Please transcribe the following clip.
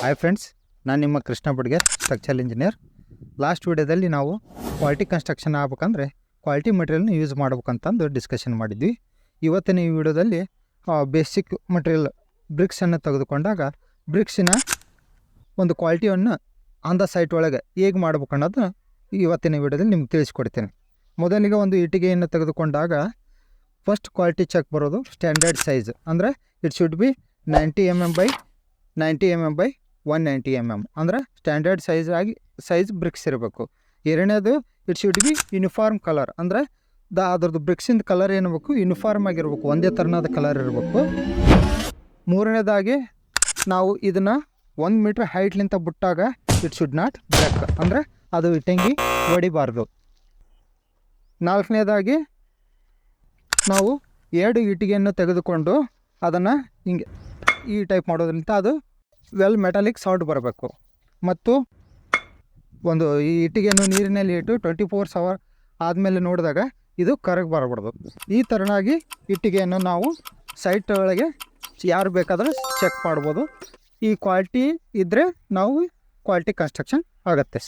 Hi friends, ನಾನು ನಿಮ್ಮ Krishna Badger, structural engineer. Last ವಿಡಿಯೋದಲ್ಲಿ ನಾವು ಕ್ವಾಲಿಟಿ ಕನ್ಸ್ಟ್ರಕ್ಷನ್ ಆಗ್ಬೇಕಂದ್ರೆ ಕ್ವಾಲಿಟಿ ಮೆಟೀರಿಯಲ್ನ ಯೂಸ್ ಮಾಡ್ಬೇಕಂತಂದು ಡಿಸ್ಕಷನ್ ಮಾಡಿದ್ವಿ. ಇವತ್ತಿನ ಈ ವಿಡಿಯೋದಲ್ಲಿ ಬೇಸಿಕ್ ಮಟೀರಿಯಲ್ ಬ್ರಿಕ್ಸನ್ನು ತೆಗೆದುಕೊಂಡಾಗ ಬ್ರಿಕ್ಸಿನ ಒಂದು ಕ್ವಾಲಿಟಿಯನ್ನು ಆನ್ ದ ಸೈಟ್ ಒಳಗೆ ಹೇಗೆ ಮಾಡ್ಬೇಕು ಅನ್ನೋದನ್ನ ಇವತ್ತಿನ ವಿಡಿಯೋದಲ್ಲಿ ನಿಮ್ಗೆ ತಿಳಿಸ್ಕೊಡ್ತೇನೆ. ಮೊದಲಿಗೆ ಒಂದು ಇಟ್ಟಿಗೆಯನ್ನು ತೆಗೆದುಕೊಂಡಾಗ ಫಸ್ಟ್ ಕ್ವಾಲಿಟಿ ಚೆಕ್ ಬರೋದು ಸ್ಟ್ಯಾಂಡರ್ಡ್ ಸೈಜ್, ಅಂದರೆ it should be 90 mm by 90 mm by 190 mm, ಅಂದರೆ ಸ್ಟ್ಯಾಂಡರ್ಡ್ ಸೈಜ್ ಬ್ರಿಕ್ಸ್ ಇರಬೇಕು. ಎರಡನೇದು it should be uniform colour, ಅಂದರೆ ಅದ್ರದ್ದು ಬ್ರಿಕ್ಸಿಂದ ಕಲರ್ ಏನಿರಬೇಕು, ಯೂನಿಫಾರ್ಮ್ ಆಗಿರ್ಬೇಕು, ಒಂದೇ ಥರನಾದ ಕಲರ್ ಇರಬೇಕು. ಮೂರನೇದಾಗಿ ನಾವು ಇದನ್ನು 1 ಮೀಟ್ರ್ ಹೈಟ್ಲಿಂತ ಬಿಟ್ಟಾಗ ಇಟ್ ಶುಡ್ ನಾಟ್ ಬ್ರೇಕ್, ಅಂದರೆ ಅದು ಇಟ್ಟಂಗಿ ಹೊಡಿಬಾರ್ದು. ನಾಲ್ಕನೇದಾಗಿ ನಾವು 2 ಇಟ್ಟಿಗೆಯನ್ನು ತೆಗೆದುಕೊಂಡು ಅದನ್ನು ಹಿಂಗೆ ಈ ಟೈಪ್ ಮಾಡೋದ್ರಿಂದ ಅದು ವೆಲ್ ಮೆಟಾಲಿಕ್ ಸೌಂಡ್ ಬರಬೇಕು. ಮತ್ತು ಒಂದು ಈ ಇಟ್ಟಿಗೆಯನ್ನು ನೀರಿನಲ್ಲಿ ಇಟ್ಟು 24 hours ಆದಮೇಲೆ ನೋಡಿದಾಗ ಇದು ಕರಗಿ ಬರಬಾರ್ದು. ಈ ಥರನಾಗಿ ಇಟ್ಟಿಗೆಯನ್ನು ನಾವು ಸೈಟ್ ಒಳಗೆ ಯಾರು ಬೇಕಾದರೂ ಚೆಕ್ ಮಾಡ್ಬೋದು. ಈ ಕ್ವಾಲಿಟಿ ಇದ್ದರೆ ನಾವು ಕ್ವಾಲಿಟಿ ಕನ್ಸ್ಟ್ರಕ್ಷನ್ ಆಗುತ್ತೆ.